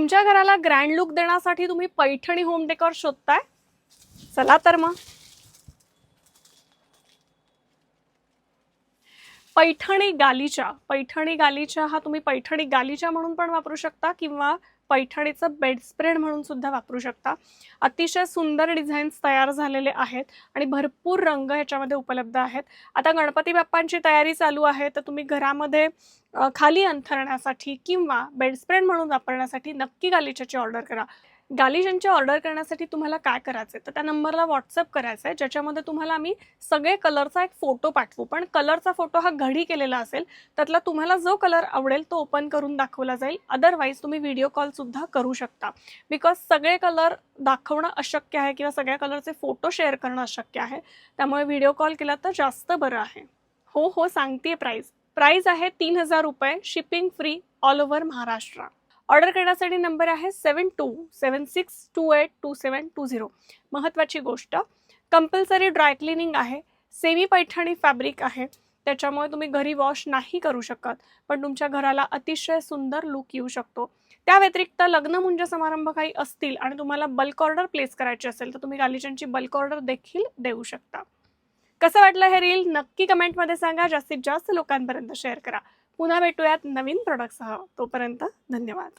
तुमच्या घराला grand look देण्यासाठी तुम्ही पैठणी होम डेकोर शोधताय? चला तर मग पैठणी गालीचा हा तुम्ही पैठणी गालीचा म्हणून पण वापरू शकता किंवा पैठणीचं बेड स्प्रेड म्हणून सुद्धा वापरू शकता। अतिशय सुंदर डिझाईन्स तयार झालेले आहेत आणि भरपूर रंग ह्याच्यामध्ये उपलब्ध आहेत। आता गणपती बाप्पांची तयारी चालू आहे, तर तुम्ही घरामध्ये खाली अंथरण्यासाठी किंवा बेड स्प्रेड म्हणून वापरण्यासाठी नक्की गालिच्याची ऑर्डर करा। गालिचांची ऑर्डर करण्यासाठी तुम्हाला काय करायचं तर त्या नंबरला व्हॉट्सअप करायचं आहे, ज्याच्यामध्ये तुम्हाला आम्ही सगळे कलरचा एक फोटो पाठवू। पण कलरचा फोटो हा घडी केलेला असेल, त्यातला तुम्हाला जो कलर आवडेल तो ओपन करून दाखवला जाईल। अदरवाईज तुम्ही व्हिडिओ कॉल सुद्धा करू शकता, बिकॉज सगळे कलर दाखवणं अशक्य आहे किंवा सगळ्या कलरचे फोटो शेअर करणं अशक्य आहे। त्यामुळे व्हिडिओ कॉल केला तर जास्त बरं आहे। हो सांगतेय प्राइस आहे 3000 रुपये, shipping free all over Maharashtra. Order करण्यासाठी नंबर आहे 7276282720। महत्त्वाची गोष्ट, कंपल्सरी ड्राय क्लिनिंग आहे, सेमी पैठणी फॅब्रिक आहे, त्याच्यामुळे तुम्ही घरी वॉश नाही करू शकत, पण तुमच्या घराला अतिशय सुंदर लुक येऊ शकतो। त्या व्यतिरिक्त लग्न समारंभ काही असतील आणि तुम्हाला बल्क ऑर्डर प्लेस करायची असेल तर तुम्ही गालिचांची बल्क ऑर्डर देखील देऊ शकता। कसं वाटलं हे रील नक्की कमेंटमध्ये सांगा, जास्तीत जास्त लोकांपर्यंत शेअर करा। पुन्हा भेटूयात नवीन प्रोडक्टसह, तोपर्यंत धन्यवाद।